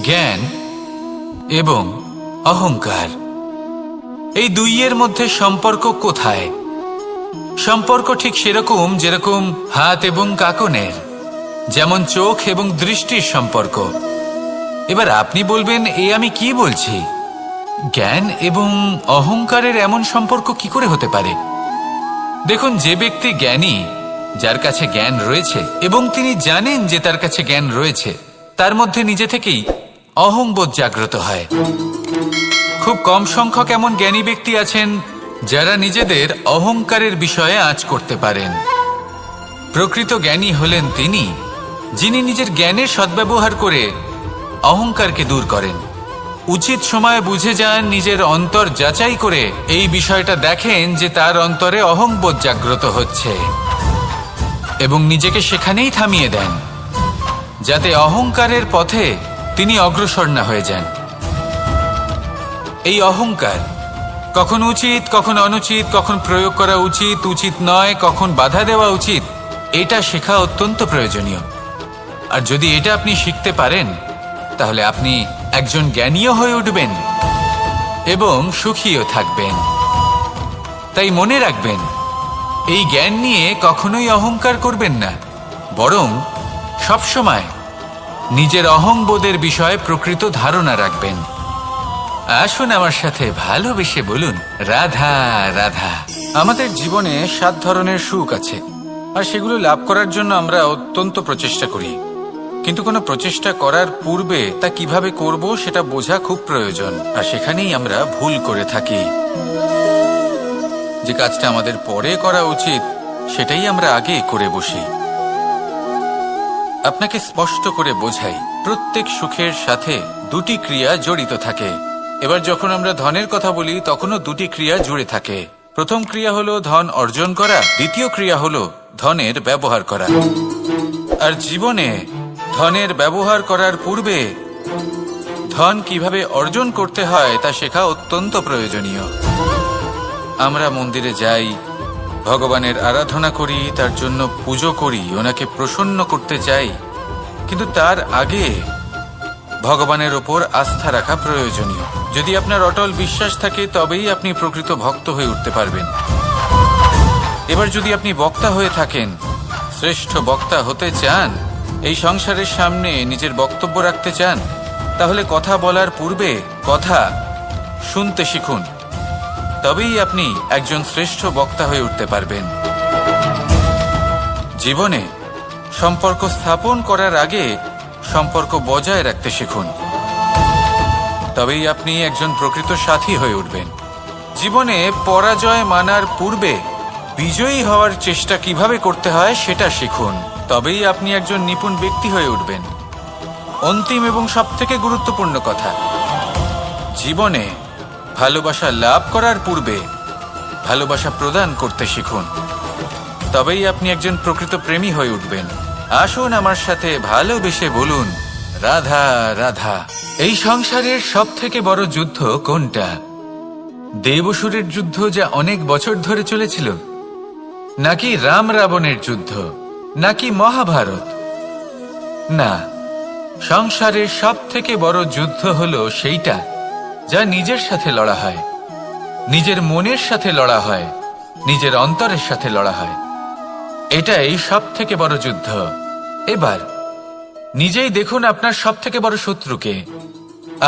জ্ঞান এবং অহংকার, এই দুইয়ের মধ্যে সম্পর্ক কোথায়? সম্পর্ক ঠিক সেরকম যেরকম হাত এবং কাকনের, যেমন চোখ এবং দৃষ্টির সম্পর্ক। এবার আপনি বলবেন, আমি কি বলছি? জ্ঞান এবং অহংকারের এমন সম্পর্ক কি করে হতে পারে? দেখুন, যে ব্যক্তি জ্ঞানী, যার কাছে জ্ঞান রয়েছে এবং তিনি জানেন যে তার কাছে জ্ঞান রয়েছে, তার মধ্যে নিজে থেকেই অহংবোধ জাগ্রত হয়। খুব কম সংখ্যক এমন জ্ঞানী ব্যক্তি আছেন যারা নিজেদের অহংকারের বিষয়ে আঁচ করতে পারেন। প্রকৃত জ্ঞানী হলেন তিনি, যিনি নিজের জ্ঞানের সদ্ব্যবহার করে অহংকারকে দূর করেন। উচিত সময়ে বুঝে যান, নিজের অন্তর যাচাই করে এই বিষয়টা দেখেন যে তার অন্তরে অহংবোধ জাগ্রত হচ্ছে এবং নিজেকে সেখানেই থামিয়ে দেন, যাতে অহংকারের পথে তিনি অগ্রসর না হয়ে যান। এই অহংকার কখন উচিত, কখন অনুচিত, কখন প্রয়োগ করা উচিত, উচিত নয়, কখন বাধা দেওয়া উচিত, এটা শেখা অত্যন্ত প্রয়োজনীয়। আর যদি এটা আপনি শিখতে পারেন, তাহলে আপনি একজন জ্ঞানীও হয়ে উঠবেন এবং সুখীও থাকবেন। তাই মনে রাখবেন, এই জ্ঞান নিয়ে কখনোই অহংকার করবেন না, বরং সবসময় নিজের অহংবোধের বিষয়ে প্রকৃত ধারণা রাখবেন। আসুন আমার সাথে ভালোবেসে বলুন, রাধা রাধা। আমাদের জীবনে 7 ধরনের সুখ আছে, আর সেগুলো লাভ করার জন্য আমরা অত্যন্ত প্রচেষ্টা করি। কিন্তু কোনো প্রচেষ্টা করার পূর্বে তা কিভাবে করব সেটা বোঝা খুব প্রয়োজন, আর সেখানেই আমরা ভুল করে থাকি। যে কাজটা আমাদের পরে করা উচিত, সেটাই আমরা আগে করে বসি। আপনাকে স্পষ্ট করে বোঝাই, প্রত্যেক সুখের সাথে 2টি ক্রিয়া জড়িত থাকে। এবার যখন আমরা ধনের কথা বলি, তখনও 2টি ক্রিয়া জুড়ে থাকে। প্রথম ক্রিয়া হলো ধন অর্জন করা, দ্বিতীয় ক্রিয়া হলো ধনের ব্যবহার করা। আর জীবনে ধনের ব্যবহার করার পূর্বে ধন কিভাবে অর্জন করতে হয় তা শেখা অত্যন্ত প্রয়োজনীয়। আমরা মন্দিরে যাই, ভগবানের আরাধনা করি, তার জন্য পুজো করি, ওনাকে প্রসন্ন করতে চাই, কিন্তু তার আগে ভগবানের ওপর আস্থা রাখা প্রয়োজনীয়। যদি আপনার অটল বিশ্বাস থাকে, তবেই আপনি প্রকৃত ভক্ত হয়ে উঠতে পারবেন। এবার যদি আপনি বক্তা হয়ে থাকেন, শ্রেষ্ঠ বক্তা হতে চান, এই সংসারের সামনে নিজের বক্তব্য রাখতে চান, তাহলে কথা বলার পূর্বে কথা শুনতে শিখুন। তবেই আপনি একজন শ্রেষ্ঠ বক্তা হয়ে উঠতে পারবেন। জীবনে সম্পর্ক স্থাপন করার আগে সম্পর্ক বজায় রাখতে শিখুন, তবেই আপনি একজন প্রকৃত সাথী হয়ে উঠবেন। জীবনে পরাজয় মানার পূর্বে বিজয়ী হওয়ার চেষ্টা কিভাবে করতে হয় সেটা শিখুন, তবেই আপনি একজন নিপুণ ব্যক্তি হয়ে উঠবেন। অন্তিম এবং সবথেকে গুরুত্বপূর্ণ কথা, জীবনে ভালোবাসা লাভ করার পূর্বে ভালোবাসা প্রদান করতে শিখুন, তবেই আপনি একজন প্রকৃত প্রেমী হয়ে উঠবেন। আসুন আমার সাথে ভালোবেসে বলুন, রাধা রাধা। এই সংসারের সবথেকে বড় যুদ্ধ কোনটা? দেব-অসুরের যুদ্ধ, যা অনেক বছর ধরে চলেছিল, নাকি রাম রাবণের যুদ্ধ, নাকি মহাভারত? না, সংসারের সবথেকে বড় যুদ্ধ হলো সেইটা যা নিজের সাথে লড়া হয়, নিজের মনের সাথে লড়া হয়, নিজের অন্তরের সাথে লড়া হয়। এটাই সবথেকে বড় যুদ্ধ। এবার নিজেই দেখুন, আপনার সবথেকে বড় শত্রুকে,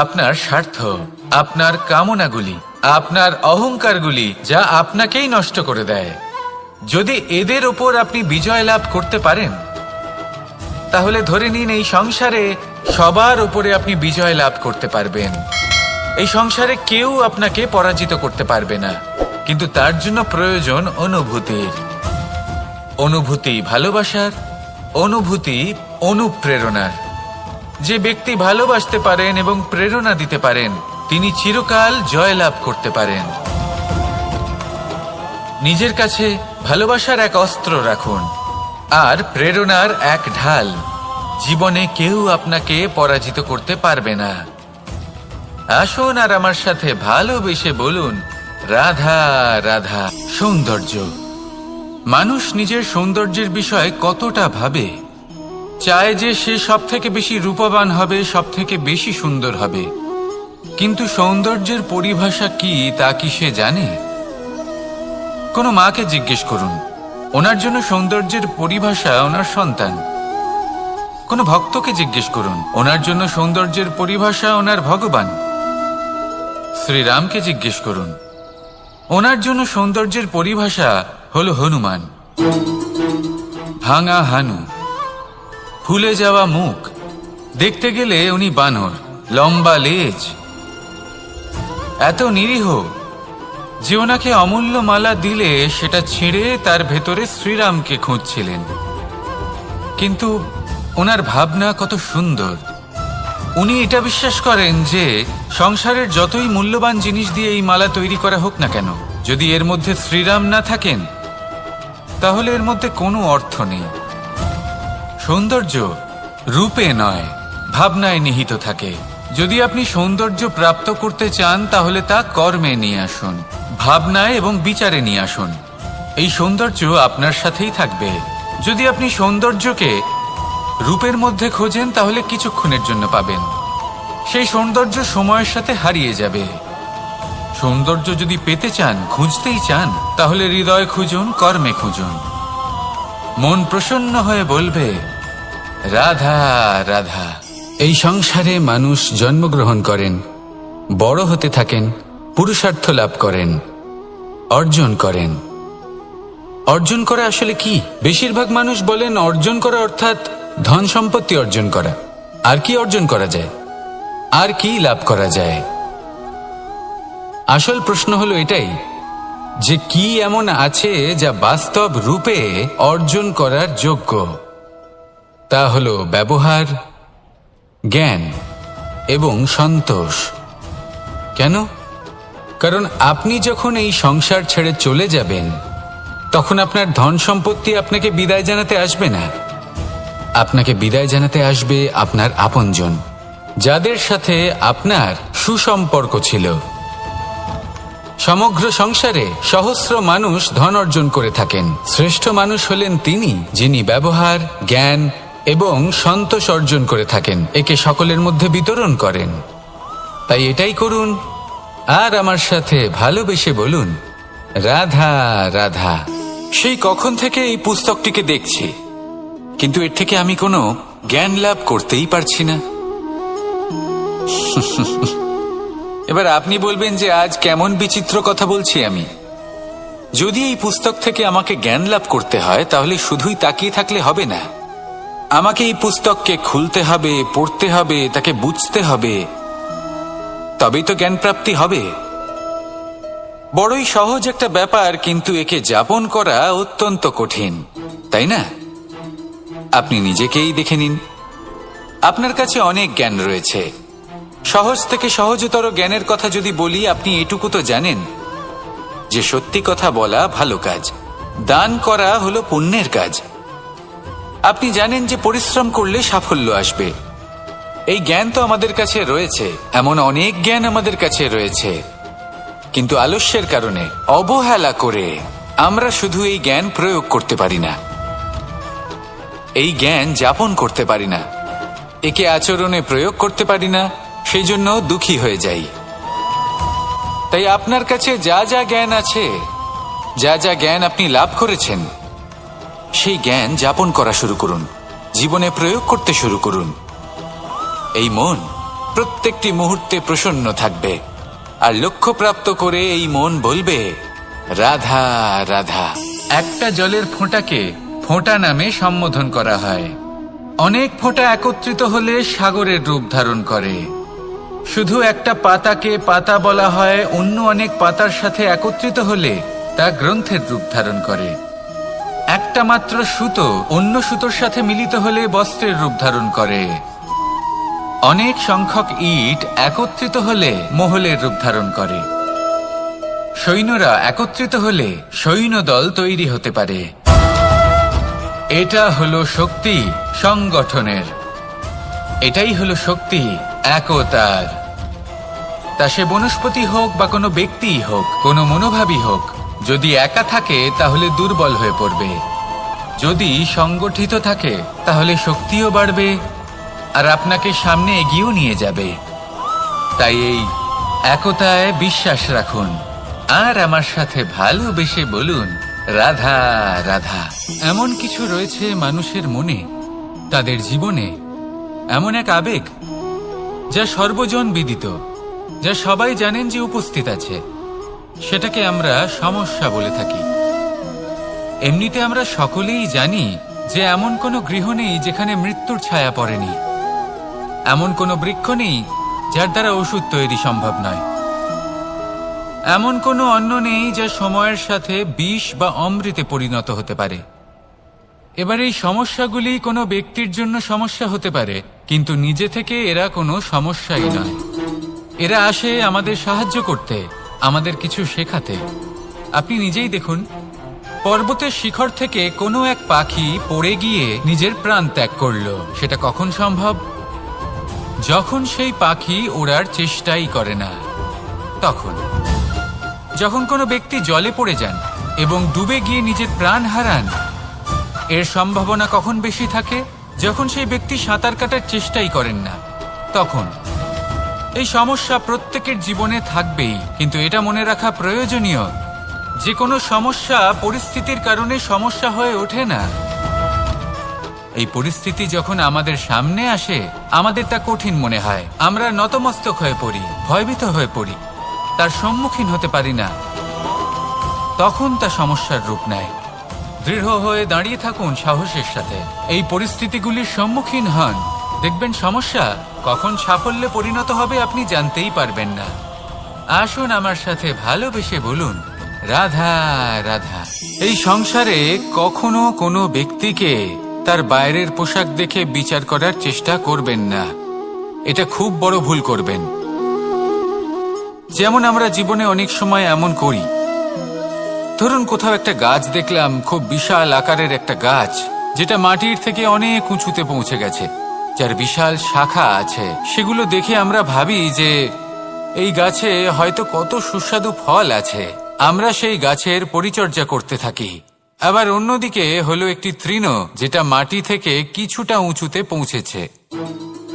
আপনার স্বার্থ, আপনার কামনাগুলি, আপনার অহংকারগুলি, যা আপনাকেই নষ্ট করে দেয়। যদি এদের ওপর আপনি বিজয় লাভ করতে পারেন, তাহলে ধরে নিন এই সংসারে সবার উপরে আপনি বিজয় লাভ করতে পারবেন। এই সংসারে কেউ আপনাকে পরাজিত করতে পারবে না, কিন্তু তার জন্য প্রয়োজন অনুভূতির। অনুভূতি ভালোবাসার, অনুভূতি অনুপ্রেরণার। যে ব্যক্তি ভালোবাসতে পারেন এবং প্রেরণা দিতে পারেন, তিনি চিরকাল জয় লাভ করতে পারেন। নিজের কাছে ভালোবাসার এক অস্ত্র রাখুন আর প্রেরণার এক ঢাল। জীবনে কেউ আপনাকে পরাজিত করতে পারবে না। আসুন আর আমার সাথে ভালোবেসে বলুন, রাধা রাধা। সৌন্দর্য। মানুষ নিজের সৌন্দর্যের বিষয়ে কতটা ভাবে চায় যে সে সব থেকে বেশি রূপবান হবে, সব থেকে বেশি সুন্দর হবে। কিন্তু সৌন্দর্যের পরিভাষা কি তা কি সে জানে? কোনো মাকে জিজ্ঞেস করুন, ওনার জন্য সৌন্দর্যের পরিভাষা ওনার সন্তান। কোনো ভক্তকে জিজ্ঞেস করুন, ওনার জন্য সৌন্দর্যের পরিভাষা ওনার ভগবান। শ্রীরামকে জিজ্ঞেস করুন, ওনার জন্য সৌন্দর্যের পরিভাষা হলো হনুমান। ভাঙা হানু, ফুলে যাওয়া মুখ, দেখতে গেলে উনি বানর, লম্বা লেজ, এত নিরীহ যে ওনাকে অমূল্য মালা দিলে সেটা ছিঁড়ে তার ভেতরে শ্রীরামকে খুঁজছিলেন। কিন্তু ওনার ভাবনা কত সুন্দর। উনি এটা বিশ্বাস করেন যে সংসারের যতই মূল্যবান জিনিস দিয়ে এই মালা তৈরি করা হোক না কেন, যদি এর মধ্যে শ্রীরাম না থাকেন তাহলে এর মধ্যে কোনো অর্থ নেই। সৌন্দর্য রূপে নয়, ভাবনায় নিহিত থাকে। যদি আপনি সৌন্দর্য প্রাপ্ত করতে চান তাহলে তা কর্মে নিয়ে আসুন, ভাবনায় এবং বিচারে নিয়ে আসুন। এই সৌন্দর্য আপনার সাথেই থাকবে। যদি আপনি সৌন্দর্যকে রূপের মধ্যে খোঁজেন তাহলে কিছুক্ষণের জন্য পাবেন, সেই সৌন্দর্য সময়ের সাথে হারিয়ে যাবে। সৌন্দর্য যদি পেতে চান, খুঁজতেই চান, তাহলে হৃদয় খুঁজুন, কর্মে খুঁজুন। মন প্রসন্ন হয়ে বলবে রাধা রাধা। এই সংসারে মানুষ জন্মগ্রহণ করেন, বড় হতে থাকেন, পুরুষার্থ লাভ করেন, অর্জন করেন। অর্জন করা আসলে কি? বেশিরভাগ মানুষ বলেন অর্জন করা অর্থাৎ ধন সম্পত্তি অর্জন করা। আর কি অর্জন করা যায়? আর কি লাভ করা যায়? আসল প্রশ্ন হলো এটাই যে কি এমন আছে যা বাস্তব রূপে অর্জন করার যোগ্য। তা হলো ব্যবহার, জ্ঞান এবং সন্তোষ। কেন? কারণ আপনি যখন এই সংসার ছেড়ে চলে যাবেন তখন আপনার ধন সম্পত্তি আপনাকে বিদায় জানাতে আসবে না। আপনাকে বিদায় জানাতে আসবে আপনার আপনজন, যাদের সাথে আপনার সুসম্পর্ক ছিল। সমগ্র সংসারে সহস্র মানুষ ধন অর্জন করে থাকেন। শ্রেষ্ঠ মানুষ হলেন তিনি যিনি ব্যবহার, জ্ঞান এবং সন্তোষ অর্জন করে থাকেন, একে সকলের মধ্যে বিতরণ করেন। তাই এটাই করুন আর আমার সাথে ভালোবেসে বলুন রাধা রাধা। সেই কখন থেকে এই পুস্তকটিকে দেখছি, কিন্তু এর থেকে আমি কোনো জ্ঞান লাভ করতেই পারছি না। এবার আপনি বলবেন যে আজ কেমন বিচিত্র কথা বলছি আমি। যদি এই পুস্তক থেকে আমাকে জ্ঞান লাভ করতে হয় তাহলে শুধুই তাকিয়ে থাকলে হবে না। আমাকে এই পুস্তককে খুলতে হবে, পড়তে হবে, তাকে বুঝতে হবে, তবেই তো জ্ঞান প্রাপ্তি হবে। বড়ই সহজ একটা ব্যাপার, কিন্তু একে যাপন করা অত্যন্ত কঠিন, তাই না? আপনি নিজেকেই দেখে নিন। আপনার কাছে অনেক জ্ঞান রয়েছে। সহজ থেকে সহজতর জ্ঞানের কথা যদি বলি, আপনি এটুকু তো জানেন যে সত্যি কথা বলা ভালো কাজ, দান করা হলো পুণ্যের কাজ। আপনি জানেন যে পরিশ্রম করলে সাফল্য আসবে। এই জ্ঞান তো আমাদের কাছে রয়েছে, এমন অনেক জ্ঞান আমাদের কাছে রয়েছে, কিন্তু আলস্যের কারণে, অবহেলা করে আমরা শুধু এই জ্ঞান প্রয়োগ করতে পারি না, এই জ্ঞান যাপন করতে পারি না, একে আচরণে প্রয়োগ করতে পারি না, সেই জন্য দুঃখী হয়ে যাই। তাই আপনার কাছে যা যা জ্ঞান আছে, যা যা জ্ঞান আপনি লাভ করেছেন, সেই জ্ঞান যাপন করা শুরু করুন, জীবনে প্রয়োগ করতে শুরু করুন। এই মন প্রত্যেকটি মুহূর্তে প্রসন্ন থাকবে, আর লক্ষ্যপ্রাপ্ত করে এই মন বলবে রাধা রাধা। একটা জলের ফোঁটাকে ফোঁটা নামে সম্বোধন করা হয়। অনেক ফোঁটা একত্রিত হলে সাগরের রূপ ধারণ করে। শুধু একটা পাতাকে পাতা বলা হয়, অন্য অনেক পাতার সাথে একত্রিত হলে তা গ্রন্থের রূপ ধারণ করে। একটা মাত্র সুতো অন্য সুতোর সাথে মিলিত হলে বস্ত্রের রূপ ধারণ করে। অনেক সংখ্যক ইট একত্রিত হলে মহলের রূপ ধারণ করে। সৈন্যরা একত্রিত হলে সৈন্যদল তৈরি হতে পারে। এটা হলো শক্তি সংগঠনের, এটাই হলো শক্তি একতার। তা সে বনস্পতি হোক বা কোনো ব্যক্তিই হোক, কোনো মনোভাবই হোক, যদি একা থাকে তাহলে দুর্বল হয়ে পড়বে। যদি সংগঠিত থাকে তাহলে শক্তিও বাড়বে আর আপনাকে সামনে এগিয়েও নিয়ে যাবে। তাই এই একতায় বিশ্বাস রাখুন আর আমার সাথে ভালোবেসে বলুন রাধা রাধা। এমন কিছু রয়েছে মানুষের মনে, তাদের জীবনে এমন এক আবেগ যা সর্বজন বিদিত, যা সবাই জানেন যে উপস্থিত আছে, সেটাকে আমরা সমস্যা বলে থাকি। এমনিতে আমরা সকলেই জানি যে এমন কোনো গৃহ নেই যেখানে মৃত্যুর ছায়া পড়েনি, এমন কোনো বৃক্ষ নেই যার দ্বারা ওষুধ তৈরি সম্ভব নয়, এমন কোনো অন্ন নেই যা সময়ের সাথে বিষ বা অমৃতে পরিণত হতে পারে। এবার এই সমস্যাগুলি কোনো ব্যক্তির জন্য সমস্যা হতে পারে, কিন্তু নিজে থেকে এরা কোনো সমস্যাই নয়। এরা আসে আমাদের সাহায্য করতে, আমাদের কিছু শেখাতে। আপনি নিজেই দেখুন, পর্বতের শিখর থেকে কোনো এক পাখি পড়ে গিয়ে নিজের প্রাণ ত্যাগ করলো। সেটা কখন সম্ভব? যখন সেই পাখি ওড়ার চেষ্টাই করে না। তখন যখন কোনো ব্যক্তি জলে পড়ে যান এবং ডুবে গিয়ে নিজের প্রাণ হারান, এর সম্ভাবনা কখন বেশি থাকে? যখন সেই ব্যক্তি সাঁতার কাটার চেষ্টাই করেন না। তখন এই সমস্যা প্রত্যেকের জীবনে থাকবেই, কিন্তু এটা মনে রাখা প্রয়োজনীয় যে কোনো সমস্যা পরিস্থিতির কারণে সমস্যা হয়ে ওঠে না। এই পরিস্থিতি যখন আমাদের সামনে আসে, আমাদের তা কঠিন মনে হয়, আমরা নতমস্তক হয়ে পড়ি, ভয়ভীত হয়ে পড়ি, তার সম্মুখীন হতে পারি না। তখন তা সমস্যার রূপ নেয়। দৃঢ় হয়ে দাঁড়িয়ে থাকুন সাহসের সাথে, এই পরিস্থিতিগুলির সম্মুখীন হন। দেখবেন সমস্যা কখন সাফল্যে পরিণত হবে আপনি জানতেই পারবেন না। আসুন আমার সাথে ভালোবেসে বলুন রাধা রাধা। এই সংসারে কখনো কোনো ব্যক্তিকে তার বাইরের পোশাক দেখে বিচার করার চেষ্টা করবেন না, এটা খুব বড় ভুল করবেন। যেমন আমরা জীবনে অনেক সময় এমন করি, ধরুন কোথাও একটা গাছ দেখলাম, খুব বিশাল আকারের একটা গাছ, যেটা মাটির থেকে অনেক উঁচুতে পৌঁছে গেছে, যার বিশাল শাখা আছে। সেগুলো দেখে আমরা ভাবি যে এই গাছে হয়তো কত সুস্বাদু ফল আছে, আমরা সেই গাছের পরিচর্যা করতে থাকি। আবার অন্যদিকে হলো একটি তৃণ, যেটা মাটি থেকে কিছুটা উঁচুতে পৌঁছেছে,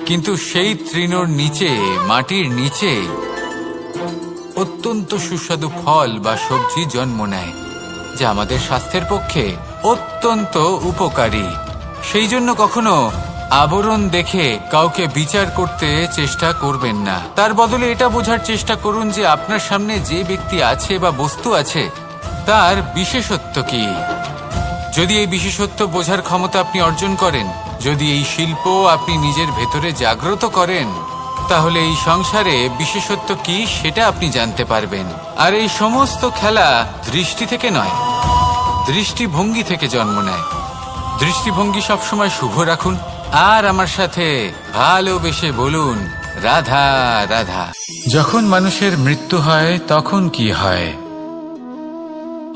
কিন্তু সেই তৃণর নিচে, মাটির নিচে অত্যন্ত সুস্বাদু ফল বা সবজি জন্ম নেয়, যা আমাদের স্বাস্থ্যের পক্ষে অত্যন্ত উপকারী। সেই জন্য কখনো আবরণ দেখে কাউকে বিচার করতে চেষ্টা করবেন না। তার বদলে এটা বোঝার চেষ্টা করুন যে আপনার সামনে যে ব্যক্তি আছে বা বস্তু আছে, তার বিশেষত্ব কি। যদি এই বিশেষত্ব বোঝার ক্ষমতা আপনি অর্জন করেন, যদি এই শিল্প আপনি নিজের ভেতরে জাগ্রত করেন, তাহলে এই সংসারে বিশেষত্ব কি সেটা আপনি জানতে পারবেন। আর এই সমস্ত খেলা দৃষ্টি থেকে নয়, দৃষ্টিভঙ্গি থেকে জন্ম নেয়। দৃষ্টিভঙ্গি সবসময় শুভ রাখুন আর আমার সাথে ভালোবেসে বলুন রাধা রাধা। যখন মানুষের মৃত্যু হয় তখন কি হয়?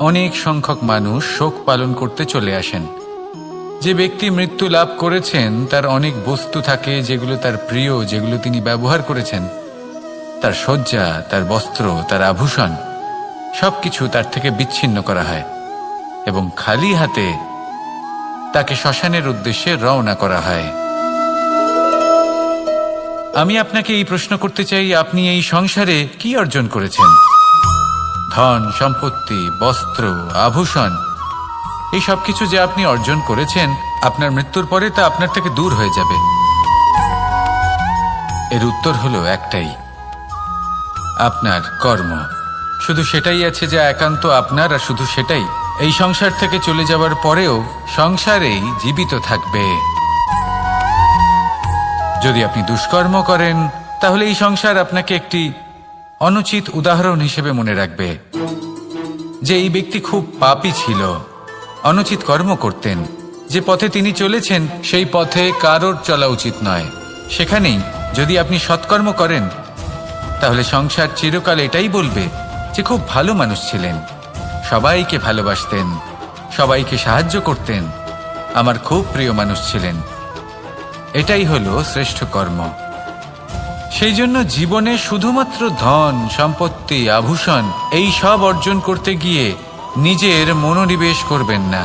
অনেক সংখ্যক মানুষ শোক পালন করতে চলে আসেন। যে ব্যক্তি মৃত্যু লাভ করেছেন তার অনেক বস্তু থাকে যেগুলো তার প্রিয়, যেগুলো তিনি ব্যবহার করেছেন, তার শয্যা, তার বস্ত্র, তার আভূষণ, সবকিছু তার থেকে বিচ্ছিন্ন করা হয় এবং খালি হাতে তাকে শ্মশানের উদ্দেশ্যে রওনা করা হয়। আমি আপনাকে এই প্রশ্ন করতে চাই, আপনি এই সংসারে কি অর্জন করেছেন? ধন সম্পত্তি, বস্ত্র, আভূষণ, এই সব কিছু যে আপনি অর্জন করেছেন, আপনার মৃত্যুর পরে তা আপনার থেকে দূর হয়ে যাবে। এর উত্তর হলো একটাই, আপনার কর্ম। শুধু সেটাই আছে যা একান্ত আপনার, আর শুধু সেটাই এই সংসার থেকে চলে যাওয়ার পরেও সংসারেই জীবিত থাকবে। যদি আপনি দুষ্কর্ম করেন, তাহলে এই সংসার আপনাকে একটি অনুচিত উদাহরণ হিসেবে মনে রাখবে যে এই ব্যক্তি খুব পাপী ছিল, অনুচিত কর্ম করতেন। যে পথে তিনি চলেছেন সেই পথে কারোর চলা উচিত নয়। সেখানেই যদি আপনি সৎকর্ম করেন, তাহলে সংসার চিরকাল এটাই বলবে যে খুব ভালো মানুষ ছিলেন, সবাইকে ভালোবাসতেন, সবাইকে সাহায্য করতেন, আমার খুব প্রিয় মানুষ ছিলেন। এটাই হলো শ্রেষ্ঠ কর্ম। সেই জন্য জীবনে শুধুমাত্র ধন সম্পত্তি, আভূষণ, এই সব অর্জন করতে গিয়ে নিজের মনোনিবেশ করবেন না।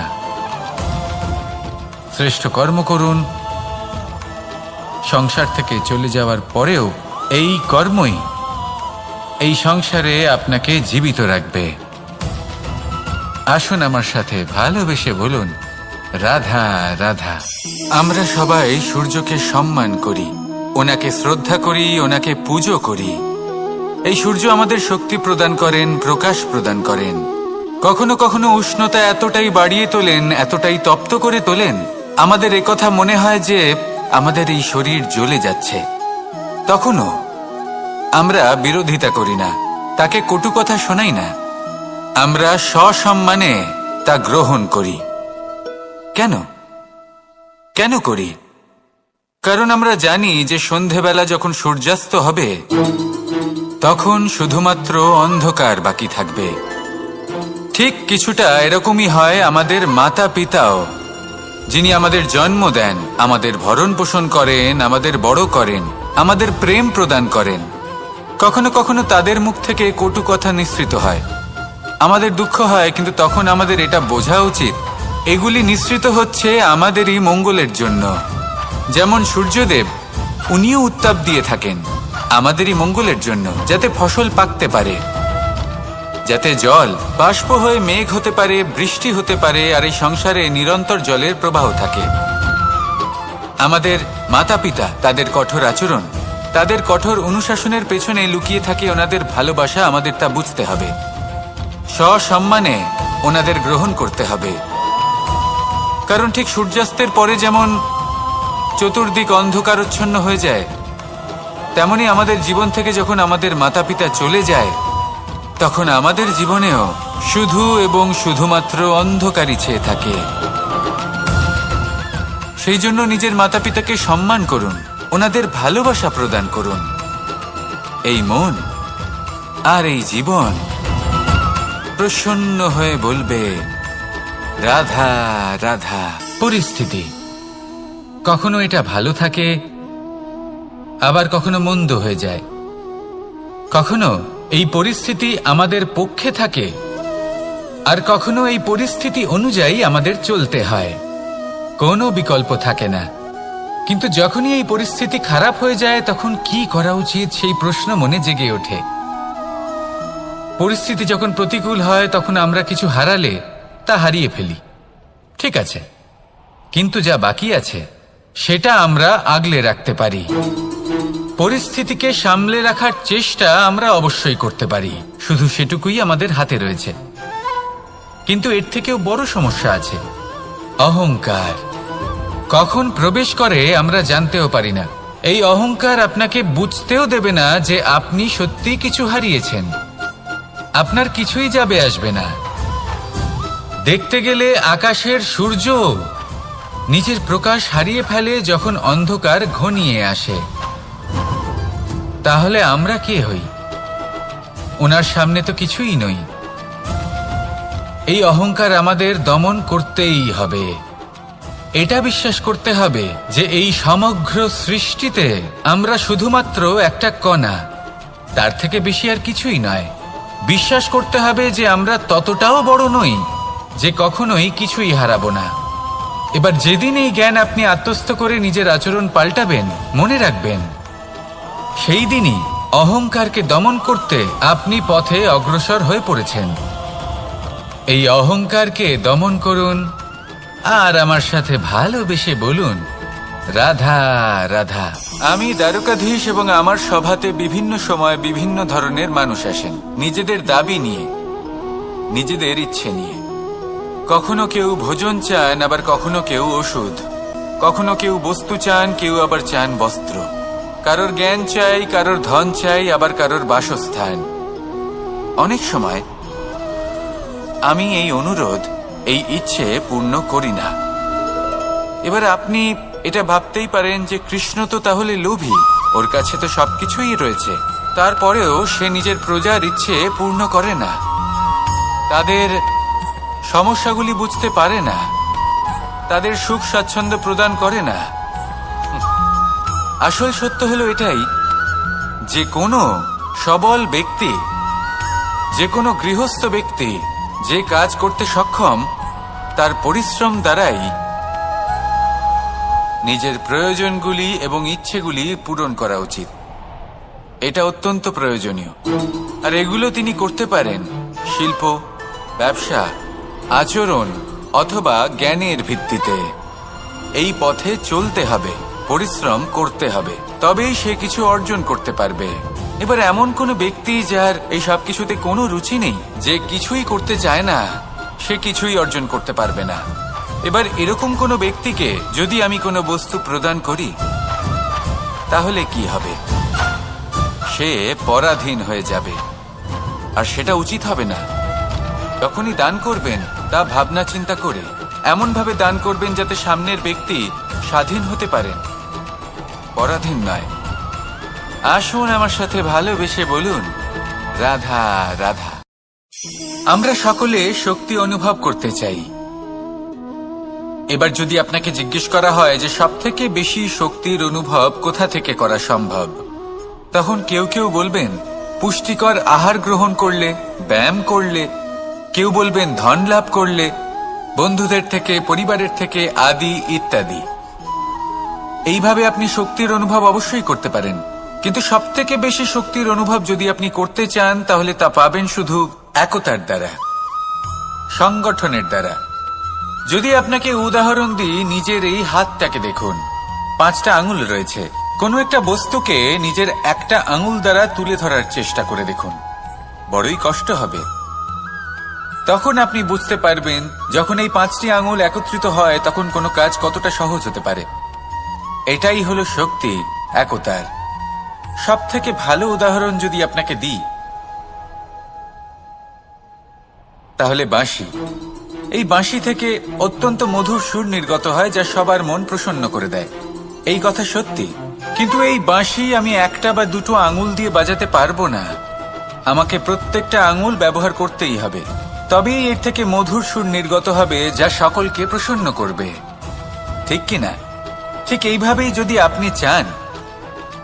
শ্রেষ্ঠ কর্ম করুন। সংসার থেকে চলে যাওয়ার পরেও এই কর্মই এই সংসারে আপনাকে জীবিত রাখবে। আসুন আমার সাথে ভালোবেসে বলুন, রাধা রাধা। আমরা সবাই সূর্যকে সম্মান করি, ওনাকে শ্রদ্ধা করি, ওনাকে পুজো করি। এই সূর্য আমাদের শক্তি প্রদান করেন, প্রকাশ প্রদান করেন। কখনো কখনো উষ্ণতা এতটাই বাড়িয়ে তোলেন, এতটাই তপ্ত করে তোলেন, আমাদের একথা মনে হয় যে আমাদের এই শরীর জ্বলে যাচ্ছে। তখনও আমরা বিরোধিতা করি না, তাকে কটু কথা শোনাই না, আমরা সসম্মানে তা গ্রহণ করি। কেন কেন করি? কারণ আমরা জানি যে সন্ধেবেলা যখন সূর্যাস্ত হবে তখন শুধুমাত্র অন্ধকার বাকি থাকবে। ঠিক কিছুটা এরকমই হয় আমাদের মাতা পিতাও, যিনি আমাদের জন্ম দেন, আমাদের ভরণ পোষণ করেন, আমাদের বড় করেন, আমাদের প্রেম প্রদান করেন। কখনো কখনো তাদের মুখ থেকে কটু কথা নিঃসৃত হয়, আমাদের দুঃখ হয়, কিন্তু তখন আমাদের এটা বোঝা উচিত এগুলি নিঃসৃত হচ্ছে আমাদেরই মঙ্গলের জন্য। যেমন সূর্যদেব, উনিও উত্তাপ দিয়ে থাকেন আমাদেরই মঙ্গলের জন্য, যাতে ফসল পাকতে পারে, যাতে জল বাষ্প হয়ে মেঘ হতে পারে, বৃষ্টি হতে পারে, আর এই সংসারে নিরন্তর জলের প্রবাহ থাকে। আমাদের মাতা পিতা, তাদের কঠোর আচরণ, তাদের কঠোর অনুশাসনের পেছনে লুকিয়ে থাকে ওনাদের ভালোবাসা। আমাদের তা বুঝতে হবে, সসম্মানে ওনাদের গ্রহণ করতে হবে। কারণ ঠিক সূর্যাস্তের পরে যেমন চতুর্দিক অন্ধকারচ্ছন্ন হয়ে যায়, তেমনি আমাদের জীবন থেকে যখন আমাদের মাতা পিতা চলে যায় তখন আমাদের জীবনেও শুধু এবং শুধুমাত্র অন্ধকারই ছেয়ে থাকে। সেই জন্য নিজের মাতা পিতাকে সম্মান করুন, ওনাদের ভালোবাসা প্রদান করুন। এই মন আর এই জীবন প্রসন্ন হয়ে বলবে, রাধা রাধা। পরিস্থিতি কখনো এটা ভালো থাকে, আবার কখনো মন্দ হয়ে যায়। কখনো এই পরিস্থিতি আমাদের পক্ষে থাকে, আর কখনো এই পরিস্থিতি অনুযায়ী আমাদের চলতে হয়। কোনো বিকল্প থাকে না। কিন্তু যখনই এই পরিস্থিতি খারাপ হয়ে যায় তখন কি করা উচিত সেই প্রশ্ন মনে জেগে ওঠে। পরিস্থিতি যখন প্রতিকূল হয় তখন আমরা কিছু হারালে তা হারিয়ে ফেলি, ঠিক আছে, কিন্তু যা বাকি আছে সেটা আমরা আগলে রাখতে পারি। পরিস্থিতিকে সামলে রাখার চেষ্টা আমরা অবশ্যই করতে পারি, শুধু সেটুকুই আমাদের হাতে রয়েছে। কিন্তু এর থেকেও বড় সমস্যা আছে, অহংকার। কখন প্রবেশ করে আমরা জানতেও পারি না। এই অহংকার আপনাকে বুঝতেও দেবে না যে আপনি সত্যি কিছু হারিয়েছেন। আপনার কিছুই যাবে আসবে না। দেখতে গেলে আকাশের সূর্য নিজের প্রকাশ হারিয়ে ফেলে যখন অন্ধকার ঘনিয়ে আসে। তাহলে আমরা কে হই? ওনার সামনে তো কিছুই নই। এই অহংকার আমাদের দমন করতেই হবে। এটা বিশ্বাস করতে হবে যে এই সমগ্র সৃষ্টিতে আমরা শুধুমাত্র একটা কণা, তার থেকে বেশি আর কিছুই নয়। বিশ্বাস করতে হবে যে আমরা ততটাও বড় নই যে কখনোই কিছুই হারাবো না। এবার যেদিন এই জ্ঞান আপনি আত্মস্থ করে নিজের আচরণ পাল্টাবেন, মনে রাখবেন সেই দিনই অহংকারকে দমন করতে আপনি পথে অগ্রসর হয়ে পড়েছেন। এই অহংকারকে দমন করুন আর আমার সাথে ভালোবেসে বলুন, রাধা রাধা। আমি দ্বারকাধীশ এবং আমার সভাতে বিভিন্ন সময় বিভিন্ন ধরনের মানুষ আসেন, নিজেদের দাবি নিয়ে, নিজেদের ইচ্ছে নিয়ে। কখনো কেউ ভোজন চান, আবার কখনো কেউ ওষুধ, কখনো কেউ বস্তু চান, কেউ আবার চান বস্ত্র। কারোর জ্ঞান চাই, কারোর ধন চাই, আবার কারোর বাসস্থান। অনেক সময় আমি এই অনুরোধ, এই ইচ্ছে পূর্ণ করি না। এবার আপনি এটা ভাবতেই পারেন যে কৃষ্ণ তো তাহলে লোভী, ওর কাছে তো সবকিছুই রয়েছে, তারপরেও সে নিজের প্রজার ইচ্ছে পূর্ণ করে না, তাদের সমস্যাগুলি বুঝতে পারে না, তাদের সুখ স্বাচ্ছন্দ্য প্রদান করে না। আসল সত্য হলো এটাই যে কোনো সবল ব্যক্তি, যে কোনো গৃহস্থ ব্যক্তি যে কাজ করতে সক্ষম তার পরিশ্রম দ্বারাই নিজের প্রয়োজনগুলি এবং ইচ্ছেগুলি পূরণ করা উচিত। এটা অত্যন্ত প্রয়োজনীয়। আর এগুলো তিনি করতে পারেন শিল্প, ব্যবসা, আচরণ অথবা জ্ঞানের ভিত্তিতে। এই পথে চলতে হবে, পরিশ্রম করতে হবে, তবেই সে কিছু অর্জন করতে পারবে। এবার এমন কোনো ব্যক্তি যার এই সব কিছুতে কোনো রুচি নেই, যে কিছুই করতে চায় না, সে কিছুই অর্জন করতে পারবে না। এবার এরকম কোনো ব্যক্তিকে যদি আমি কোনো বস্তু প্রদান করি, তাহলে কি হবে? সে পরাধীন হয়ে যাবে, আর সেটা উচিত হবে না। যখনই দান করবেন তা ভাবনা চিন্তা করে এমনভাবে দান করবেন যাতে সামনের ব্যক্তি স্বাধীন হতে পারেন, পরাধীন নয়। আসুন আমার সাথে ভালোবেসে বলুন, রাধা রাধা। আমরা সকলে শক্তি অনুভব করতে চাই। এবার যদি আপনাকে জিজ্ঞেস করা হয় যে সবথেকে বেশি শক্তির অনুভব কোথা থেকে করা সম্ভব, তখন কেউ কেউ বলবেন পুষ্টিকর আহার গ্রহণ করলে, ব্যায়াম করলে, কেউ বলবেন ধন লাভ করলে, বন্ধুদের থেকে, পরিবারের থেকে, আদি ইত্যাদি। এইভাবে আপনি শক্তির অনুভব অবশ্যই করতে পারেন, কিন্তু সবথেকে বেশি শক্তির অনুভব যদি আপনি করতে চান, তাহলে তা পাবেন শুধু একতার দ্বারা, সংগঠনের দ্বারা। যদি আপনাকে উদাহরণ দিই, নিজের এই হাতটাকে দেখুন, 5টা আঙুল রয়েছে। কোনো একটা বস্তুকে নিজের একটা আঙুল দ্বারা তুলে ধরার চেষ্টা করে দেখুন, বড়ই কষ্ট হবে। তখন আপনি বুঝতে পারবেন যখন এই 5টি আঙুল একত্রিত হয় তখন কোনো কাজ কতটা সহজ হতে পারে। এটাই হলো শক্তি, একতার। সব থেকে ভালো উদাহরণ যদি আপনাকে দিই, তাহলে বাঁশি। এই বাঁশি থেকে অত্যন্ত মধুর সুর নির্গত হয়, যা সবার মন প্রসন্ন করে দেয়। এই কথা সত্যি, কিন্তু এই বাঁশি আমি একটা বা দুটো আঙুল দিয়ে বাজাতে পারবো না। আমাকে প্রত্যেকটা আঙুল ব্যবহার করতেই হবে, তবেই এর থেকে মধুর সুর নির্গত হবে, যা সকলকে প্রসন্ন করবে। ঠিক কিনা? ঠিক এইভাবেই যদি আপনি চান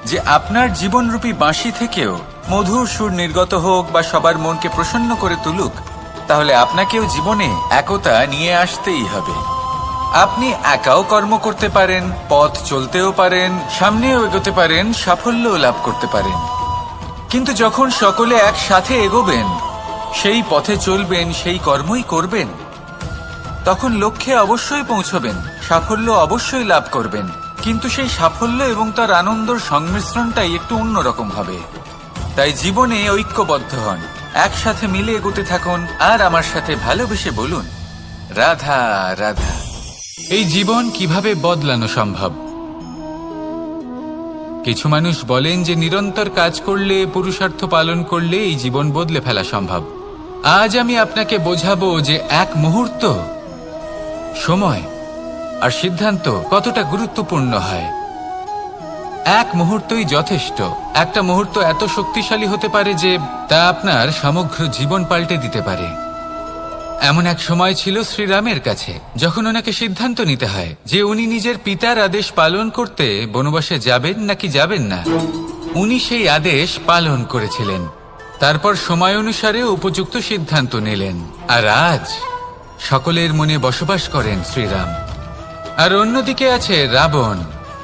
যে আপনার জীবনরূপী বাঁশি থেকেও মধুর সুর নির্গত হোক বা সবার মনকে প্রসন্ন করে তুলুক, তাহলে আপনাকেও জীবনে একতা নিয়ে আসতেই হবে। আপনি একাও কর্ম করতে পারেন, পথ চলতেও পারেন, সামনেও এগোতে পারেন, সাফল্যও লাভ করতে পারেন। কিন্তু যখন সকলে একসাথে এগোবেন, সেই পথে চলবেন, সেই কর্মই করবেন, তখন লক্ষ্যে অবশ্যই পৌঁছবেন, সাফল্য অবশ্যই লাভ করবেন। কিন্তু সেই সাফল্য এবং তার আনন্দর সংমিশ্রণটাই একটু অন্যরকম হবে। তাই জীবনে ঐক্যবদ্ধ হন, একসাথে মিলে এগোতে থাকুন, আর আমার সাথে ভালোবেসে বলুন, রাধা রাধা। এই জীবন কিভাবে বদলানো সম্ভব? কিছু মানুষ বলেন যে নিরন্তর কাজ করলে, পুরুষার্থ পালন করলে এই জীবন বদলে ফেলা সম্ভব। আজ আমি আপনাকে বোঝাবো যে এক মুহূর্ত, সময় আর সিদ্ধান্ত কতটা গুরুত্বপূর্ণ হয়। এক মুহূর্তই যথেষ্ট। একটা মুহূর্ত এত শক্তিশালী হতে পারে যে তা আপনার সমগ্র জীবন পাল্টে দিতে পারে। এমন এক সময় ছিল শ্রীরামের কাছে, যখন ওনাকে সিদ্ধান্ত নিতে হয় যে উনি নিজের পিতার আদেশ পালন করতে বনবাসে যাবেন নাকি যাবেন না। উনি সেই আদেশ পালন করেছিলেন, তারপর সময় অনুসারে উপযুক্ত সিদ্ধান্ত নিলেন। আর আজ সকলের মনে বসবাস করেন শ্রীরাম। আর অন্যদিকে আছে রাবণ।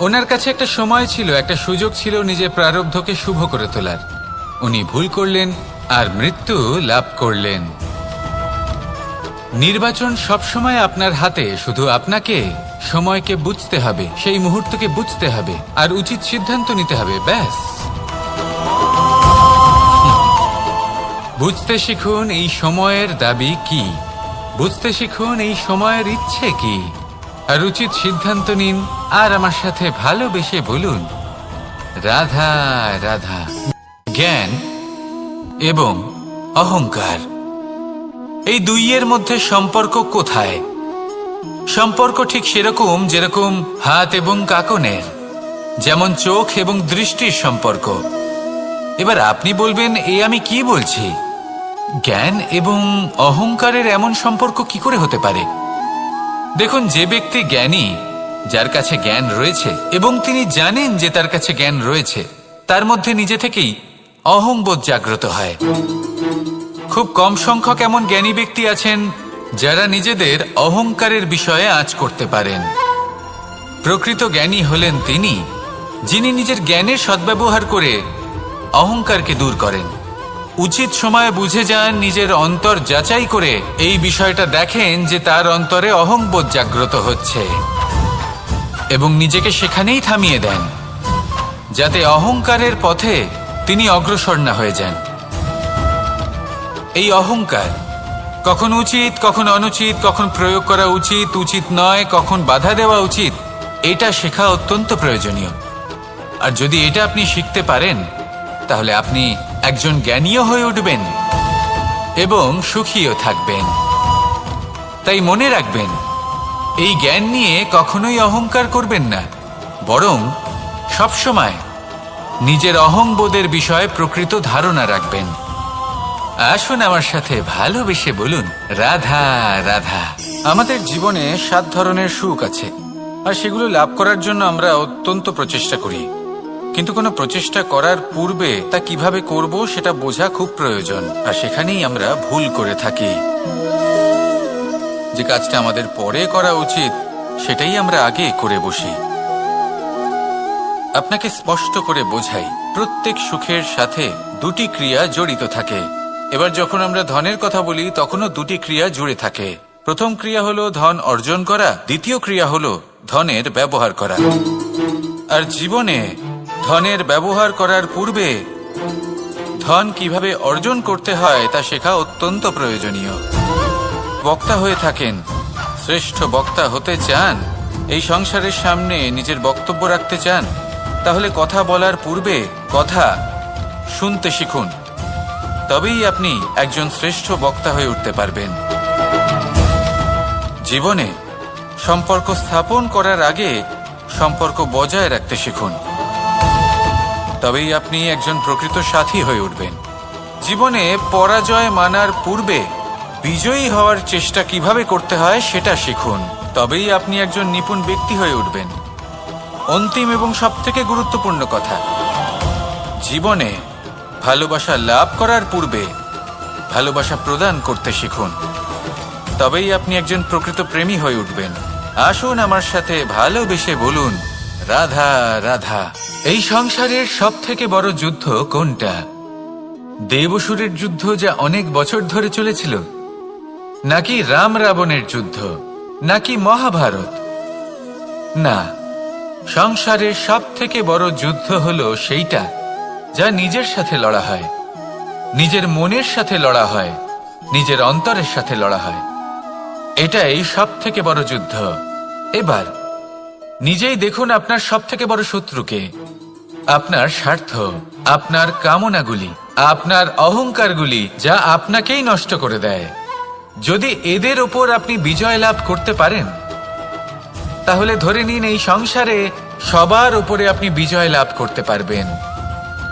ওনার কাছে একটা সময় ছিল, একটা সুযোগ ছিল নিজের প্রারব্ধকে শুভ করে তোলার। উনি ভুল করলেন আর মৃত্যু লাভ করলেন। নির্বাচন সবসময় আপনার হাতে, শুধু আপনাকে সময়কে বুঝতে হবে, সেই মুহূর্তকে বুঝতে হবে আর উচিত সিদ্ধান্ত নিতে হবে, ব্যাস। বুঝতে শিখুন এই সময়ের দাবি কি, বুঝতে শিখুন এই সময়ের ইচ্ছে কি, আর উচিত সিদ্ধান্ত নিন। আর আমার সাথে ভালোবেসে বলুন, রাধা রাধা। জ্ঞান এবং অহংকার, এই দুইয়ের মধ্যে সম্পর্ক কোথায়? সম্পর্ক ঠিক সেরকম যেরকম হাত এবং কাকনের, যেমন চোখ এবং দৃষ্টির সম্পর্ক। এবার আপনি বলবেন, আমি কি বলছি? জ্ঞান এবং অহংকারের এমন সম্পর্ক কি করে হতে পারে? দেখুন, যে ব্যক্তি জ্ঞানী, যার কাছে জ্ঞান রয়েছে এবং তিনি জানেন যে তার কাছে জ্ঞান রয়েছে, তার মধ্যে নিজে থেকেই অহংবোধ জাগ্রত হয়। খুব কম সংখ্যক এমন জ্ঞানী ব্যক্তি আছেন যারা নিজেদের অহংকারের বিষয়ে আঁচ করতে পারেন। প্রকৃত জ্ঞানী হলেন তিনি, যিনি নিজের জ্ঞানের সদ্ব্যবহার করে অহংকারকে দূর করেন। উচিত সময়ে বুঝে যান, নিজের অন্তর যাচাই করে এই বিষয়টা দেখেন যে তার অন্তরে অহংবোধ জাগ্রত হচ্ছে এবং নিজেকে সেখানেই থামিয়ে দেন, যাতে অহংকারের পথে তিনি অগ্রসর না হয়ে যান। এই অহংকার কখন উচিত, কখন অনুচিত, কখন প্রয়োগ করা উচিত, উচিত নয়, কখন বাধা দেওয়া উচিত, এটা শেখা অত্যন্ত প্রয়োজনীয়। আর যদি এটা আপনি শিখতে পারেন, তাহলে আপনি একজন জ্ঞানীও হয়ে উঠবেন এবং সুখীও থাকবেন। তাই মনে রাখবেন, এই জ্ঞান নিয়ে কখনোই অহংকার করবেন না, বরং সবসময় নিজের অহংবোধের বিষয়ে প্রকৃত ধারণা রাখবেন। আসুন আমার সাথে ভালোবেসে বলুন, রাধা রাধা। আমাদের জীবনে 7 ধরনের সুখ আছে, আর সেগুলো লাভ করার জন্য আমরা অত্যন্ত প্রচেষ্টা করি। কিন্তু কোনো প্রচেষ্টা করার পূর্বে তা কিভাবে করব সেটা বোঝা খুব প্রয়োজন, আর সেখানেই আমরা ভুল করে থাকি। যে কাজটা আমাদের পরে করা উচিত সেটাই আমরা আগে করে বসি। আপনাকে স্পষ্ট করে বোঝাই, প্রত্যেক সুখের সাথে 2টি ক্রিয়া জড়িত থাকে। এবার যখন আমরা ধনের কথা বলি, তখনও 2টি ক্রিয়া জুড়ে থাকে। প্রথম ক্রিয়া হলো ধন অর্জন করা, দ্বিতীয় ক্রিয়া হলো ধনের ব্যবহার করা। আর জীবনে ধনের ব্যবহার করার পূর্বে ধন কিভাবে অর্জন করতে হয় তা শেখা অত্যন্ত প্রয়োজনীয়। বক্তা হয়ে থাকেন, শ্রেষ্ঠ বক্তা হতে চান, এই সংসারের সামনে নিজের বক্তব্য রাখতে চান, তাহলে কথা বলার পূর্বে কথা শুনতে শিখুন। তবেই আপনি একজন শ্রেষ্ঠ বক্তা হয়ে উঠতে পারবেন। জীবনে সম্পর্ক স্থাপন করার আগে সম্পর্ক বজায় রাখতে শিখুন। তবেই আপনি একজন প্রকৃত সাথী হয়ে উঠবেন। জীবনে পরাজয় মানার পূর্বে বিজয়ী হওয়ার চেষ্টা কিভাবে করতে হয় সেটা শিখুন। তবেই আপনি একজন নিপুণ ব্যক্তি হয়ে উঠবেন। অন্তিম এবং সবথেকে গুরুত্বপূর্ণ কথা, জীবনে ভালোবাসা লাভ করার পূর্বে ভালোবাসা প্রদান করতে শিখুন। তবেই আপনি একজন প্রকৃত প্রেমী হয়ে উঠবেন। আসুন আমার সাথে ভালোবেসে বলুন, রাধা রাধা। এই সংসারের সবথেকে বড় যুদ্ধ কোনটা? দেব-অসুরের যুদ্ধ, যা অনেক বছর ধরে চলেছিল, নাকি রাম রাবণের যুদ্ধ, নাকি মহাভারত? না, সংসারের সবথেকে বড় যুদ্ধ হলো সেইটা যা নিজের সাথে লড়া হয়, নিজের মনের সাথে লড়া হয়, নিজের অন্তরের সাথে লড়া হয়। এটাই সবথেকে বড় যুদ্ধ। এবার নিজেই দেখুন আপনার সবথেকে বড় শত্রুকে। আপনার স্বার্থ, আপনার কামনাগুলি, আপনার অহংকারগুলি, যা আপনাকেই নষ্ট করে দেয়। যদি এদের ওপর আপনি বিজয় লাভ করতে পারেন, তাহলে ধরে নিন এই সংসারে সবার উপরে আপনি বিজয় লাভ করতে পারবেন।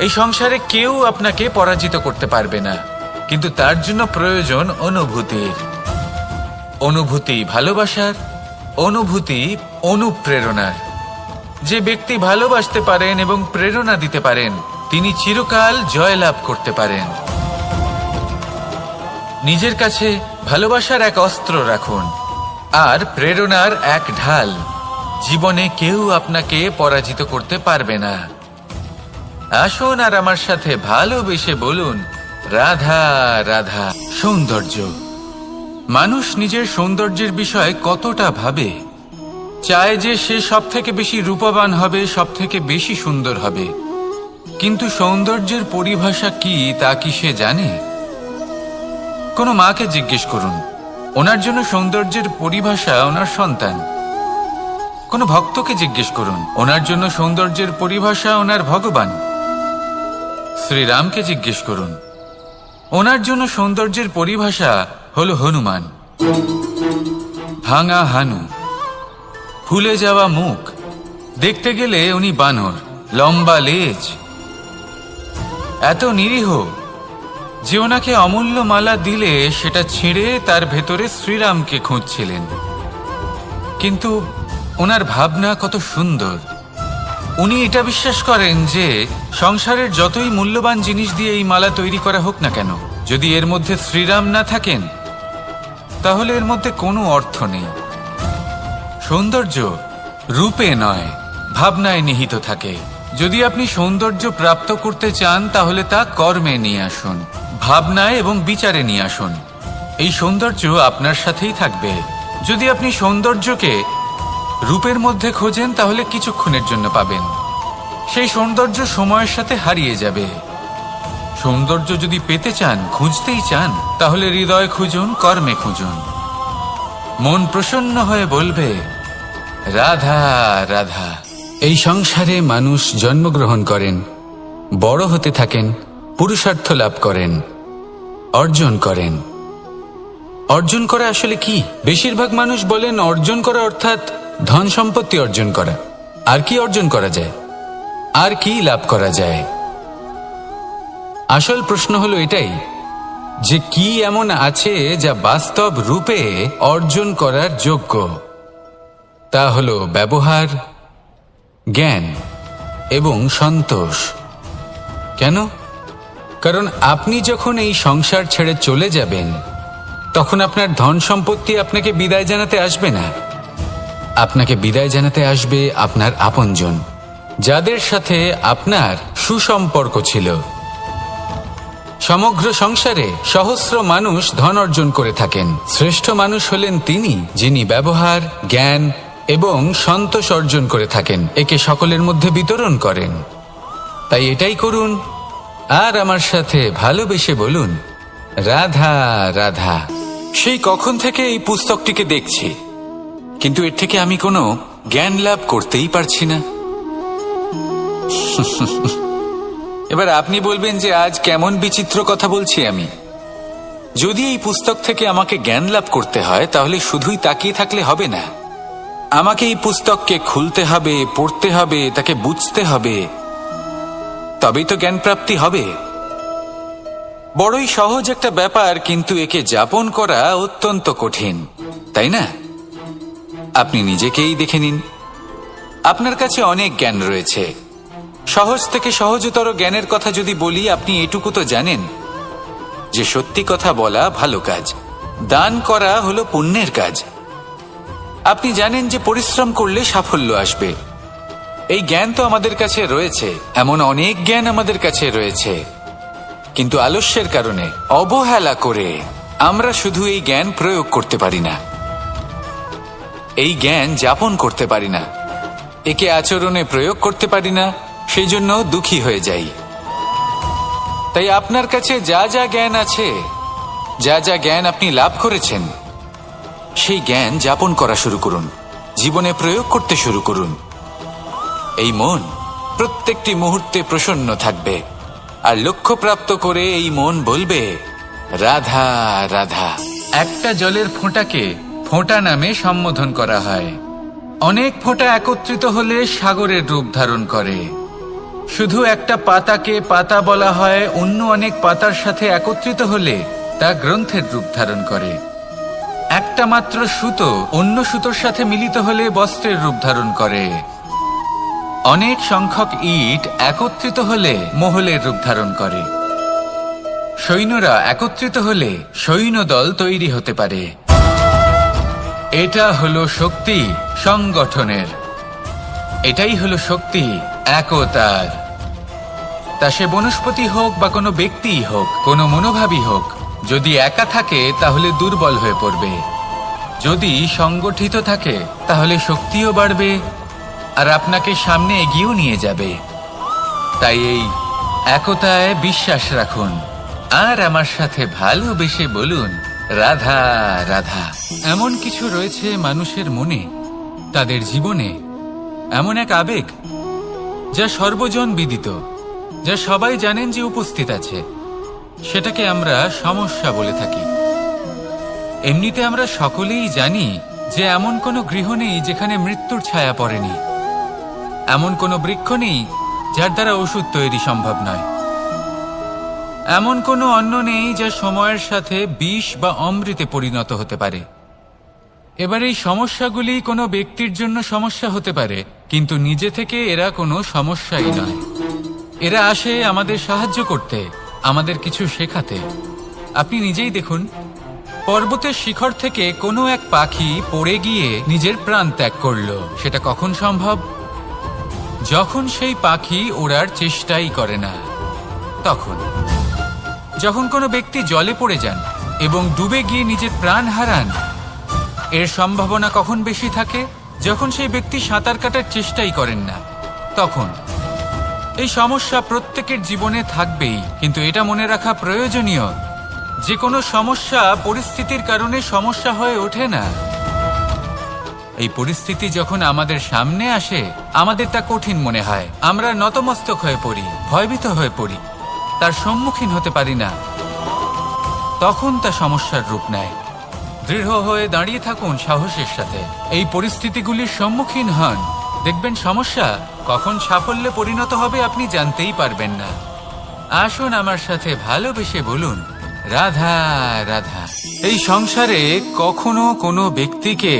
এই সংসারে কেউ আপনাকে পরাজিত করতে পারবে না। কিন্তু তার জন্য প্রয়োজন অনুভূতির। অনুভূতি ভালোবাসার, অনুভূতি অনুপ্রেরণার। যে ব্যক্তি ভালোবাসতে পারেন এবং প্রেরণা দিতে পারেন, তিনি চিরকাল জয়লাভ করতে পারেন। নিজের কাছে ভালোবাসার এক অস্ত্র রাখুন আর প্রেরণার এক ঢাল। জীবনে কেউ আপনাকে পরাজিত করতে পারবে না। আসুন আর আমার সাথে ভালোবেসে বলুন, রাধা রাধা। সৌন্দর্য। মানুষ নিজের সৌন্দর্যের বিষয়ে কতটা ভাবে, চায় যে সে সবথেকে বেশি রূপবান হবে, সবথেকে বেশি সুন্দর হবে। কিন্তু সৌন্দর্যের পরিভাষা কি তা কি সে জানে? কোনো মাকে জিজ্ঞেস করুন, ওনার জন্য সৌন্দর্যের পরিভাষা ওনার সন্তান। কোনো ভক্তকে জিজ্ঞেস করুন, ওনার জন্য সৌন্দর্যের পরিভাষা ওনার ভগবান। শ্রীরামকে জিজ্ঞেস করুন, ওনার জন্য সৌন্দর্যের পরিভাষা হলো হনুমান। ভাঙা হানু, ফুলে যাওয়া মুখ, দেখতে গেলে উনি বানর, লম্বা লেজ, এত নিরীহ যে ওনাকে অমূল্য মালা দিলে সেটা ছিঁড়ে তার ভেতরে শ্রীরামকে খুঁজছিলেন। কিন্তু ওনার ভাবনা কত সুন্দর। উনি এটা বিশ্বাস করেন যে সংসারের যতই মূল্যবান জিনিস দিয়ে এই মালা তৈরি করা হোক না কেন, যদি এর মধ্যে শ্রীরাম না থাকেন, তাহলে এর মধ্যে কোনো অর্থ নেই। সৌন্দর্য রূপে নয়, ভাবনায় নিহিত থাকে। যদি আপনি সৌন্দর্য প্রাপ্ত করতে চান তাহলে তা কর্মে নিয়ে আসুন, ভাবনায় এবং বিচারে নিয়ে আসুন। এই সৌন্দর্য আপনার সাথেই থাকবে। যদি আপনি সৌন্দর্যকে রূপের মধ্যে খোঁজেন তাহলে কিছুক্ষণের জন্য পাবেন, সেই সৌন্দর্য সময়ের সাথে হারিয়ে যাবে। সৌন্দর্য যদি পেতে চান, খুঁজতেই চান, তাহলে হৃদয় খুঁজুন, কর্মে খুঁজুন। মন প্রসন্ন হয়ে বলবে রাধা রাধা। এই সংসারে মানুষ জন্মগ্রহণ করেন, বড় হতে থাকেন, পুরুষার্থ লাভ করেন, অর্জন করেন। অর্জন করা আসলে কি? বেশিরভাগ মানুষ বলেন অর্জন করা অর্থাৎ ধন সম্পত্তি অর্জন করা। আর কি অর্জন করা যায়? আর কি লাভ করা যায়? আসল প্রশ্ন হলো এটাই যে কি এমন আছে যা বাস্তব রূপে অর্জন করার যোগ্য। তা হলো ব্যবহার, জ্ঞান এবং সন্তোষ। কেন? কারণ আপনি যখন এই সংসার ছেড়ে চলে যাবেন তখন আপনার ধন সম্পত্তি আপনাকে বিদায় জানাতে আসবে না। আপনাকে বিদায় জানাতে আসবে আপনার আপনজন, যাদের সাথে আপনার সুসম্পর্ক ছিল। সমগ্র সংসারে সহস্র মানুষ ধন অর্জন করে থাকেন। শ্রেষ্ঠ মানুষ হলেন তিনি যিনি ব্যবহার, জ্ঞান এবং সন্তোষ অর্জন করে থাকেন, একে সকলের মধ্যে বিতরণ করেন। তাই এটাই করুন আর আমার সাথে ভালোবেসে বলুন রাধা রাধা। সেই কখন থেকে এই পুস্তকটিকে দেখছি, কিন্তু এর থেকে আমি কোনো জ্ঞান লাভ করতেই পারছি না। এবার আপনি বলবেন যে আজ কেমন বিচিত্র কথা বলছি আমি। যদি এই পুস্তক থেকে আমাকে জ্ঞান লাভ করতে হয় তাহলে শুধুই তাকিয়ে থাকলে হবে না। আমাকে এই পুস্তককে খুলতে হবে, পড়তে হবে, তাকে বুঝতে হবে, তবেই তো জ্ঞান প্রাপ্তি হবে। বড়ই সহজ একটা ব্যাপার, কিন্তু একে যাপন করা অত্যন্ত কঠিন, তাই না? আপনি নিজেকেই দেখে নিন। আপনার কাছে অনেক জ্ঞান রয়েছে। সহজ থেকে সহজতর জ্ঞানের কথা যদি বলি, আপনি এটুকু তো জানেন যে সত্যি কথা বলা ভালো কাজ, দান করা হলো পুণ্যের কাজ। আপনি জানেন যে পরিশ্রম করলে সাফল্য আসবে। এই জ্ঞান তো আমাদের কাছে রয়েছে, এমন অনেক জ্ঞান আমাদের কাছে রয়েছে, কিন্তু আলস্যের কারণে, অবহেলা করে আমরা শুধু এই জ্ঞান প্রয়োগ করতে পারি না, এই জ্ঞান যাপন করতে পারি না, একে আচরণে প্রয়োগ করতে পারি না, সেই জন্য দুঃখী হয়ে যাই। তাই আপনার কাছে যা যা জ্ঞান আছে, যা যা জ্ঞান আপনি লাভ করেছেন, সেই জ্ঞান যাপন করা শুরু করুন, জীবনে প্রয়োগ করতে শুরু করুন। এই মন প্রত্যেকটি মুহূর্তে প্রসন্ন থাকবে, আর লক্ষ্য প্রাপ্ত করে এই মন বলবে রাধা রাধা। একটা জলের ফোঁটাকে ফোঁটা নামে সম্বোধন করা হয়। অনেক ফোঁটা একত্রিত হলে সাগরের রূপ ধারণ করে। শুধু একটা পাতাকে পাতা বলা হয়, অন্য অনেক পাতার সাথে একত্রিত হলে তা গ্রন্থের রূপ ধারণ করে। একটা মাত্র সুতো অন্য সুতোর সাথে মিলিত হলে বস্ত্রের রূপ ধারণ করে। অনেক সংখ্যক ইট একত্রিত হলে মহলের রূপ ধারণ করে। সৈন্যরা একত্রিত হলে সৈন্যদল তৈরি হতে পারে। এটা হলো শক্তি সংগঠনের, এটাই হলো শক্তি একতার। তা সে বনস্পতি হোক বা কোনো ব্যক্তিই হোক, কোনো মনোভাবই হোক, যদি একা থাকে তাহলে দুর্বল হয়ে পড়বে। যদি সংগঠিত থাকে তাহলে শক্তিও বাড়বে আর আপনাকে সামনে এগিয়েও নিয়ে যাবে। তাই এই একতায় বিশ্বাস রাখুন আর আমার সাথে ভালোবেসে বলুন রাধা রাধা। এমন কিছু রয়েছে মানুষের মনে, তাদের জীবনে এমন এক আবেগ যা সর্বজন বিদিত, যা সবাই জানেন যে উপস্থিত আছে, সেটাকে আমরা সমস্যা বলে থাকি। এমনিতে আমরা সকলেই জানি যে এমন কোনো গৃহ নেই যেখানে মৃত্যুর ছায়া পড়েনি, এমন কোনো বৃক্ষ নেই যার দ্বারা ওষুধ তৈরি সম্ভব নয়, এমন কোনো অন্ন নেই যা সময়ের সাথে বিষ বা অমৃতে পরিণত হতে পারে। এবার এই সমস্যাগুলি কোনো ব্যক্তির জন্য সমস্যা হতে পারে, কিন্তু নিজে থেকে এরা কোনো সমস্যাই নয়। এরা আসে আমাদের সাহায্য করতে, আমাদের কিছু শেখাতে। আপনি নিজেই দেখুন, পর্বতের শিখর থেকে কোনো এক পাখি পড়ে গিয়ে নিজের প্রাণ ত্যাগ করলো। সেটা কখন সম্ভব? যখন সেই পাখি ওড়ার চেষ্টাই করে না। তখন যখন কোনো ব্যক্তি জলে পড়ে যান এবং ডুবে গিয়ে নিজের প্রাণ হারান, এর সম্ভাবনা কখন বেশি থাকে? যখন সেই ব্যক্তি সাঁতার কাটার চেষ্টাই করেন না। তখন এই সমস্যা প্রত্যেকের জীবনে থাকবেই, কিন্তু এটা মনে রাখা প্রয়োজনীয় যে কোনো সমস্যা পরিস্থিতির কারণে সমস্যা হয়ে ওঠে না। এই পরিস্থিতি যখন আমাদের সামনে আসে, আমাদের তা কঠিন মনে হয়, আমরা নতমস্তক হয়ে পড়ি, ভয়ভীত হয়ে পড়ি, তার সম্মুখীন হতে পারি না। তখন তা সমস্যার রূপ নেয়। দৃঢ় হয়ে দাঁড়িয়ে থাকুন সাহসের সাথে, এই পরিস্থিতিগুলির সম্মুখীন হন। দেখবেন সমস্যা কখন সাফল্যে পরিণত হবে আপনি জানতেই পারবেন না। আসুন আমার সাথে ভালোবেসে বলুন, রাধা রাধা। এই সংসারে কখনো কোনো ব্যক্তিকে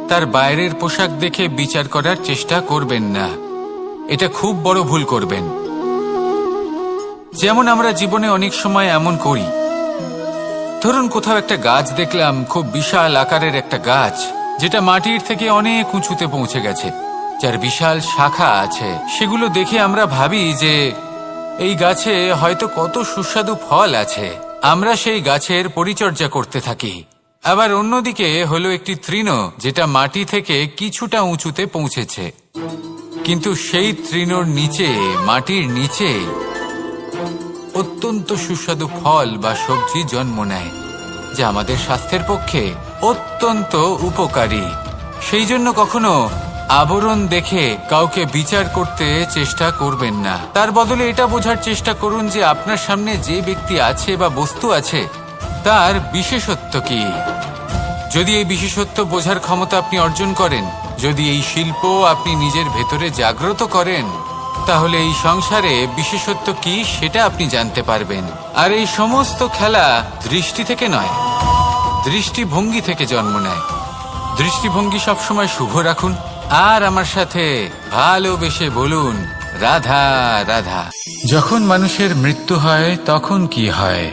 তার বাইরের পোশাক দেখে বিচার করার চেষ্টা করবেন না। এটা খুব বড় ভুল করবেন। যেমন আমরা জীবনে অনেক সময় এমন করি, ধরুন কোথাও একটা গাছ দেখলাম, খুব বিশাল আকারের একটা গাছ, যেটা মাটির থেকে অনেক উঁচুতে পৌঁছে গেছে, যার বিশাল শাখা আছে। সেগুলো দেখে আমরা ভাবি যে এই গাছে হয়তো কত সুস্বাদু ফল আছে। আমরা সেই গাছের পরিচর্যা করতে থাকি। আবার অন্যদিকে হলো একটি তৃণ, যেটা মাটি থেকে কিছুটা উঁচুতে পৌঁছেছে, কিন্তু সেই তৃণর নিচে, মাটির নিচে অত্যন্ত সুস্বাদু ফল বা সবজি জন্ম নেয়, যা আমাদের স্বাস্থ্যের পক্ষে অত্যন্ত উপকারী। সেই জন্য কখনো আবরণ দেখে কাউকে বিচার করতে চেষ্টা করবেন না। তার বদলে এটা বোঝার চেষ্টা করুন যে আপনার সামনে যে ব্যক্তি আছে বা বস্তু আছে, তার বিশেষত্ব কি। যদি এই বিশেষত্ব বোঝার ক্ষমতা আপনি অর্জন করেন, যদি এই শিল্প আপনি নিজের ভেতরে জাগ্রত করেন, তাহলে এই সংসারে বিশেষত্ব কি সেটা আপনি জানতে পারবেন। আর এই সমস্ত খেলা দৃষ্টি থেকে নয়, দৃষ্টিভঙ্গি থেকে জন্ম নেয়। দৃষ্টিভঙ্গি সবসময় শুভ রাখুন আর আমার সাথে ভালোবেসে বলুন, রাধা রাধা। যখন মানুষের মৃত্যু হয় তখন কি হয়?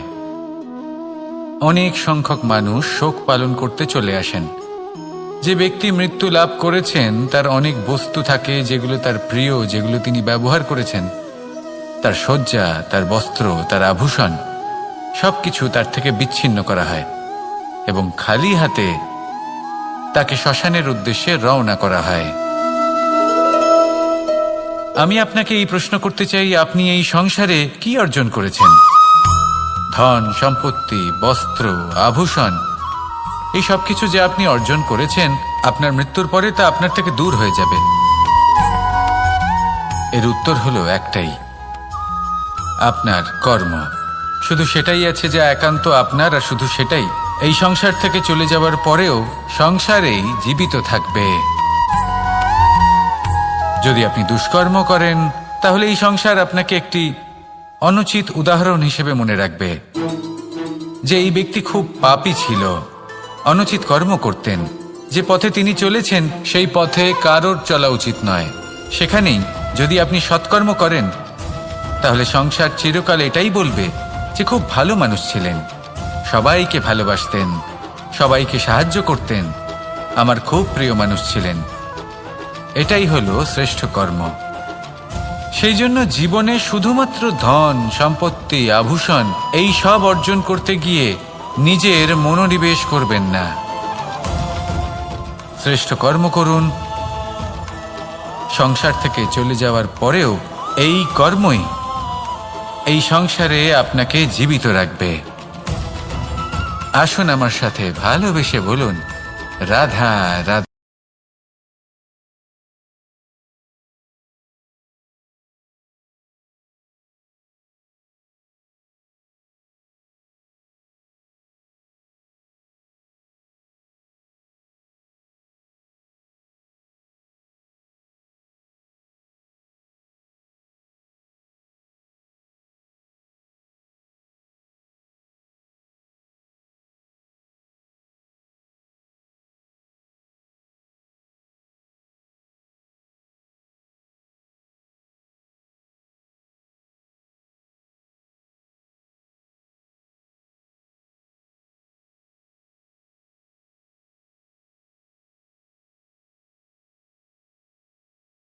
অনেক সংখ্যক মানুষ শোক পালন করতে চলে আসেন। যে ব্যক্তি মৃত্যু লাভ করেছেন তার অনেক বস্তু থাকে যেগুলো তার প্রিয়, যেগুলো তিনি ব্যবহার করেছেন। তার শয্যা, তার বস্ত্র, তার আভূষণ সবকিছু তার থেকে বিচ্ছিন্ন করা হয় এবং খালি হাতে তাকে শ্মশানের উদ্দেশ্যে রওনা করা হয়। আমি আপনাকে এই প্রশ্ন করতে চাই, আপনি এই সংসারে কি অর্জন করেছেন? ধন সম্পত্তি, বস্ত্র, আভূষণ, এই সবকিছু যে আপনি অর্জন করেছেন, আপনার মৃত্যুর পরে তা আপনার থেকে দূর হয়ে যাবে। এর উত্তর হলো একটাই, আপনার কর্ম। শুধু সেটাই আছে যা একান্ত আপনার, আর শুধু সেটাই এই সংসার থেকে চলে যাওয়ার পরেও সংসারেই জীবিত থাকবে। যদি আপনি দুষ্কর্ম করেন, তাহলে এই সংসার আপনাকে একটি অনুচিত উদাহরণ হিসেবে মনে রাখবে যে এই ব্যক্তি খুব পাপী ছিল, অনুচিত কর্ম করতেন। যে পথে তিনি চলেছেন সেই পথে কারোর চলা উচিত নয়। সেখানেই যদি আপনি সৎকর্ম করেন, তাহলে সংসার চিরকাল এটাই বলবে যে খুব ভালো মানুষ ছিলেন, সবাইকে ভালোবাসতেন, সবাইকে সাহায্য করতেন, আমার খুব প্রিয় মানুষ ছিলেন। এটাই হলো শ্রেষ্ঠ কর্ম। সেই জন্য জীবনে শুধুমাত্র ধন সম্পত্তি, আভূষণ এই সব অর্জন করতে গিয়ে নিজের মনোনিবেশ করবেন না। শ্রেষ্ঠ কর্ম করুন। সংসার থেকে চলে যাওয়ার পরেও এই কর্মই এই সংসারে আপনাকে জীবিত রাখবে। আসুন আমার সাথে ভালোবেসে বলুন, রাধা রাধা।